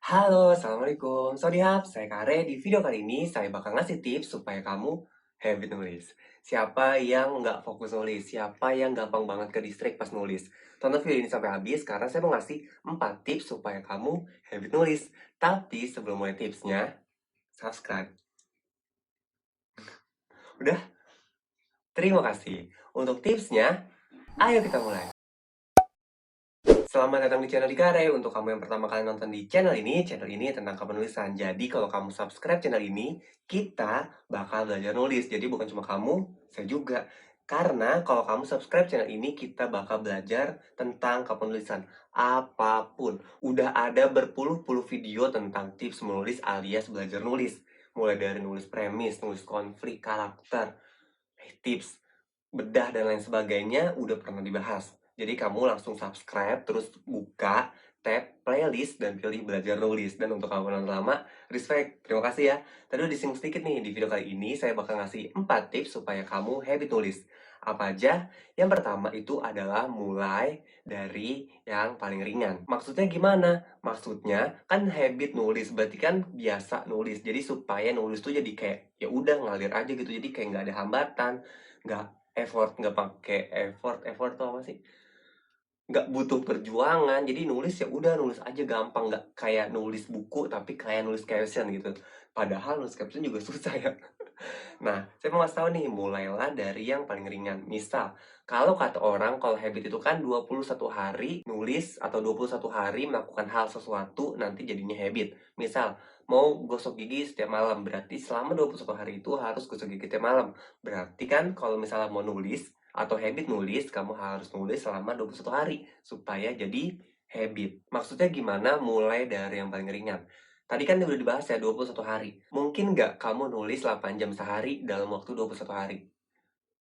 Halo, Assalamualaikum. Swadihap, saya Kare. Di video kali ini, saya bakal ngasih tips supaya kamu habit nulis. Siapa yang nggak fokus nulis? Siapa yang gampang banget ke distract pas nulis? Tonton video ini sampai habis, karena saya mau ngasih 4 tips supaya kamu habit nulis. Tapi sebelum mulai tipsnya, subscribe. Udah? Terima kasih. Untuk tipsnya, ayo kita mulai. Selamat datang di channel Dikare. Untuk kamu yang pertama kali nonton di channel ini tentang kepenulisan. Jadi kalau kamu subscribe channel ini, kita bakal belajar nulis. Jadi bukan cuma kamu, saya juga. Karena kalau kamu subscribe channel ini, kita bakal belajar tentang kepenulisan. Apapun. Udah ada berpuluh-puluh video tentang tips menulis alias belajar nulis. Mulai dari nulis premis, nulis konflik, karakter, tips bedah dan lain sebagainya udah pernah dibahas. Jadi kamu langsung subscribe, terus buka tab playlist dan pilih belajar nulis. Dan untuk kamu yang lama, respect. Terima kasih ya. Tadi udah disinggung sedikit nih, di video kali ini saya bakal ngasih 4 tips supaya kamu habit nulis. Apa aja? Yang pertama itu adalah mulai dari yang paling ringan. Maksudnya gimana? Maksudnya kan habit nulis, berarti kan biasa nulis. Jadi supaya nulis tuh jadi kayak ya udah ngalir aja gitu. Jadi kayak nggak ada hambatan, nggak nggak pakai effort tuh apa sih? Nggak butuh perjuangan, jadi nulis ya udah nulis aja gampang, nggak kayak nulis buku tapi kayak nulis caption gitu. Padahal nulis caption juga susah ya. Nah, saya mau ngasih tahu nih, mulailah dari yang paling ringan. Misal, kalau kata orang, kalau habit itu kan 21 hari nulis atau 21 hari melakukan hal sesuatu, nanti jadinya habit. Misal, mau gosok gigi setiap malam, berarti selama 21 hari itu harus gosok gigi setiap malam. Berarti kan kalau misalnya mau nulis atau habit nulis, kamu harus nulis selama 21 hari supaya jadi habit. Maksudnya gimana? Mulai dari yang paling ringan. Tadi kan udah dibahas ya 21 hari. Mungkin nggak kamu nulis 8 jam sehari dalam waktu 21 hari?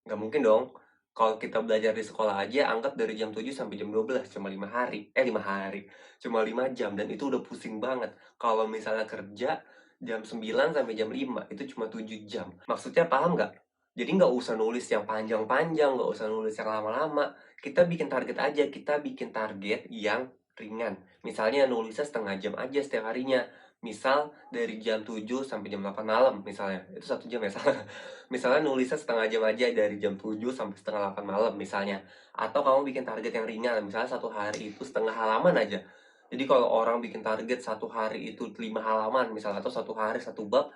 Nggak mungkin dong. Kalau kita belajar di sekolah aja, anggap dari jam 7 sampai jam 12, cuma 5 hari. 5 hari. Cuma 5 jam, dan itu udah pusing banget. Kalau misalnya kerja, jam 9 sampai jam 5, itu cuma 7 jam. Maksudnya paham nggak? Jadi nggak usah nulis yang panjang-panjang, nggak usah nulis yang lama-lama. Kita bikin target aja, kita bikin target yang ringan. Misalnya nulisnya setengah jam aja setiap harinya. Misal dari jam 7 sampai jam 8 malam misalnya. Itu 1 jam ya, salah. Misalnya nulisnya setengah jam aja dari jam 7 sampai setengah 8 malam misalnya. Atau kamu bikin target yang ringan, misalnya satu hari itu setengah halaman aja. Jadi kalau orang bikin target satu hari itu 5 halaman misalnya, atau satu hari satu bab,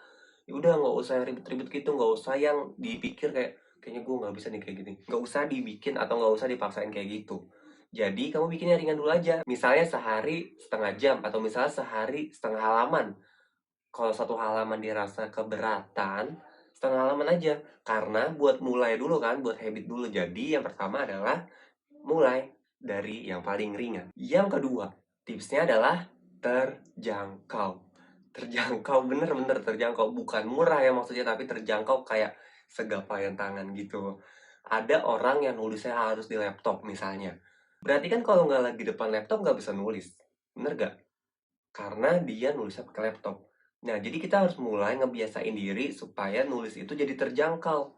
ya udah nggak usah yang ribet-ribet gitu, nggak usah yang dipikir kayak kayaknya gue nggak bisa nih kayak gini. Nggak usah dibikin atau nggak usah dipaksain kayak gitu. Jadi kamu bikinnya ringan dulu aja. Misalnya sehari setengah jam atau misalnya sehari setengah halaman. Kalau satu halaman dirasa keberatan, setengah halaman aja. Karena buat mulai dulu kan, buat habit dulu. Jadi yang pertama adalah mulai dari yang paling ringan. Yang kedua, tipsnya adalah terjangkau. Terjangkau, bener-bener terjangkau. Bukan murah ya maksudnya, tapi terjangkau kayak segapaian tangan gitu. Ada orang yang nulisnya harus di laptop misalnya. Berarti kan kalau nggak lagi depan laptop nggak bisa nulis. Bener gak? Karena dia nulisnya pakai laptop. Nah, jadi kita harus mulai ngebiasain diri supaya nulis itu jadi terjangkau.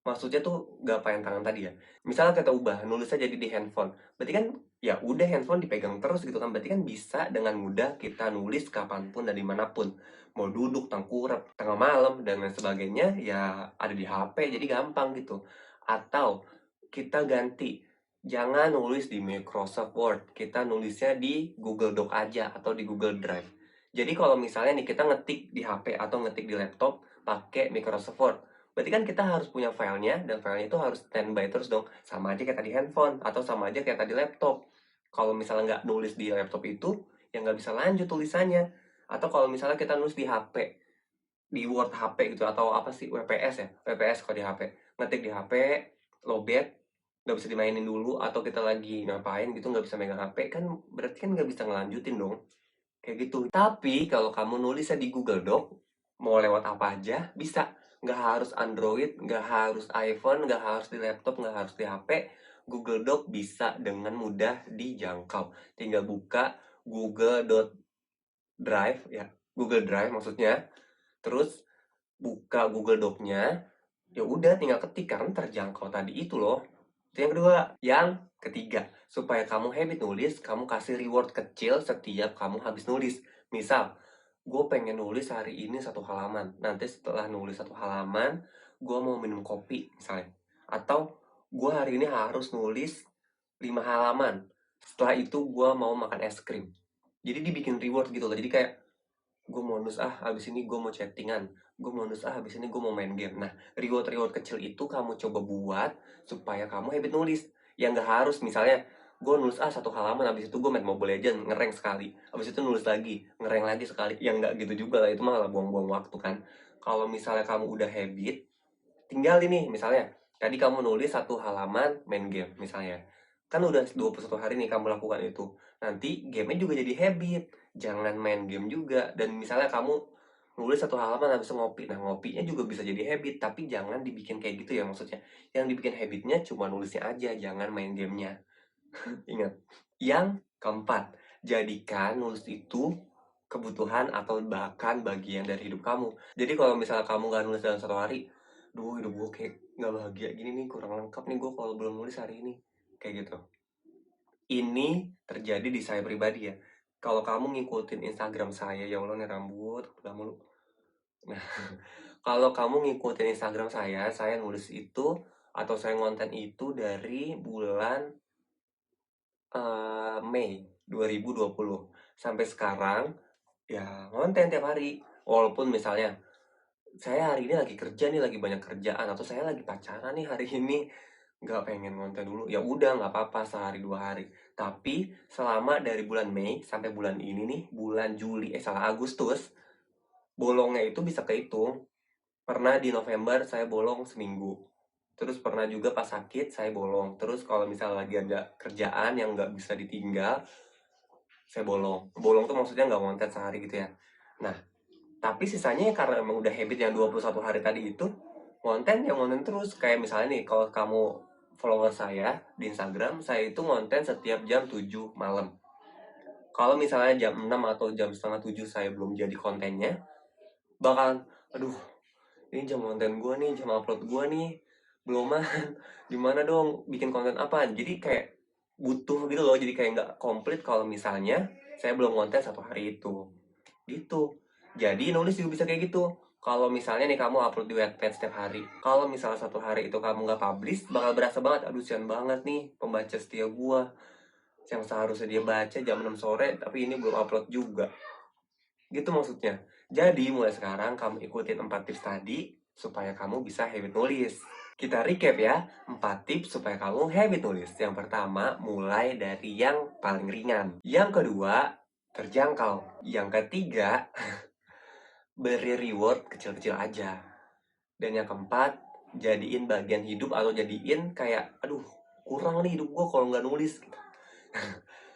Maksudnya tuh gapain tangan tadi ya. Misalnya kita ubah, nulisnya jadi di handphone. Berarti kan ya udah handphone dipegang terus gitu kan. Berarti kan bisa dengan mudah kita nulis kapanpun dan dimanapun. Mau duduk, tengkurap, tengah malam, dan lain sebagainya ya ada di HP, jadi gampang gitu. Atau kita ganti, jangan nulis di Microsoft Word, kita nulisnya di Google Doc aja atau di Google Drive. Jadi kalau misalnya nih kita ngetik di HP atau ngetik di laptop pakai Microsoft Word, berarti kan kita harus punya filenya dan filenya itu harus standby terus dong. Sama aja kayak tadi handphone atau sama aja kayak tadi laptop. Kalau misalnya nggak nulis di laptop itu, ya nggak bisa lanjut tulisannya. Atau kalau misalnya kita nulis di HP, di Word HP gitu atau apa sih WPS ya, WPS kalau di HP, ngetik di HP, lowbat, nggak bisa dimainin dulu atau kita lagi ngapain gitu nggak bisa megang HP kan, berarti kan nggak bisa ngelanjutin dong, kayak gitu. Tapi kalau kamu nulisnya di Google Doc, mau lewat apa aja bisa, nggak harus Android, nggak harus iPhone, nggak harus di laptop, nggak harus di HP. Google Doc bisa dengan mudah dijangkau, tinggal buka Drive ya, Google Drive maksudnya, terus buka Google Doc-nya, ya udah tinggal ketik karena terjangkau tadi itu loh. Itu yang kedua. Yang ketiga, supaya kamu habit nulis, kamu kasih reward kecil setiap kamu habis nulis. Misal, gue pengen nulis hari ini 1 halaman. Nanti setelah nulis 1 halaman, gue mau minum kopi misalnya. Atau gue hari ini harus nulis 5 halaman. Setelah itu gue mau makan es krim. Jadi dibikin reward gitu loh. Jadi kayak gue mau nulis habis ini gue mau chattingan. Gue mau nulis habis ini gue mau main game. Nah, reward-reward kecil itu kamu coba buat supaya kamu habit nulis. Yang nggak harus misalnya gue nulis 1 halaman, habis itu gue main Mobile Legends ngerank sekali, habis itu nulis lagi ngerank lagi sekali, yang nggak gitu juga lah, itu malah buang-buang waktu kan. Kalau misalnya kamu udah habit, tinggal ini misalnya tadi kamu nulis 1 halaman main game misalnya, kan udah 21 hari nih kamu lakukan itu, nanti gamenya juga jadi habit. Jangan main game juga, dan misalnya kamu nulis 1 halaman habis itu ngopi, nah ngopinya juga bisa jadi habit, tapi jangan dibikin kayak gitu ya maksudnya. Yang dibikin habitnya cuma nulisnya aja, jangan main gamenya. Ingat. Yang keempat, jadikan nulis itu kebutuhan atau bahkan bagian dari hidup kamu. Jadi kalau misalnya kamu nggak nulis dalam 1 hari, duh hidup gue kayak nggak bahagia gini nih, kurang lengkap nih gue kalau belum nulis hari ini. Kayak gitu. Ini terjadi di saya pribadi ya. Kalau kamu ngikutin Instagram saya, ya Allah nih rambut, udah mulu. Nah, kalau kamu ngikutin Instagram saya nulis itu atau saya ngonten itu dari bulan Mei 2020 sampai sekarang ya ngonten tiap hari. Walaupun misalnya saya hari ini lagi kerja nih, lagi banyak kerjaan, atau saya lagi pacaran nih hari ini, nggak pengen ngonten dulu, ya udah nggak apa-apa sehari 2 hari. Tapi selama dari bulan Mei sampai bulan ini nih, bulan Agustus, bolongnya itu bisa kehitung. Pernah di November saya bolong seminggu. Terus pernah juga pas sakit saya bolong. Terus kalau misalnya lagi ada kerjaan yang nggak bisa ditinggal, saya bolong. Bolong tuh maksudnya nggak ngonten sehari gitu ya. Nah, tapi sisanya ya karena emang udah habit yang 21 hari tadi itu, ngonten ya ngonten terus. Kayak misalnya nih, kalau kamu follower saya di Instagram, saya itu ngonten setiap jam 7 malam. Kalau misalnya jam 6 atau jam setengah 7 saya belum jadi kontennya, bakalan, aduh, ini jam konten gue nih, jam upload gue nih, belum gimana dong, bikin konten apa? Jadi kayak butuh gitu loh, jadi kayak nggak komplit kalau misalnya saya belum konten 1 hari itu. Gitu. Jadi nulis juga bisa kayak gitu. Kalau misalnya nih kamu upload di Wattpad setiap hari, kalau misalnya 1 hari itu kamu nggak publish, bakal berasa banget, aduh sian banget nih pembaca setia gua yang seharusnya dia baca jam 6 sore, tapi ini belum upload juga. Gitu maksudnya. Jadi mulai sekarang kamu ikutin 4 tips tadi supaya kamu bisa habit nulis. Kita recap ya, 4 tips supaya kamu habit nulis. Yang pertama, mulai dari yang paling ringan. Yang kedua, terjangkau. Yang ketiga, beri reward kecil-kecil aja. Dan yang keempat, jadiin bagian hidup atau jadiin kayak, aduh, kurang nih hidup gue kalau nggak nulis.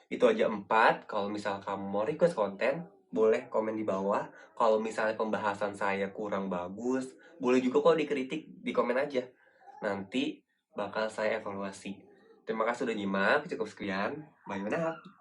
Itu aja 4. Kalau misal kamu mau request konten, boleh komen di bawah. Kalau misalnya pembahasan saya kurang bagus, boleh juga kok dikritik, di komen aja. Nanti bakal saya evaluasi. Terima kasih sudah nyimak, cukup sekian. Bye now.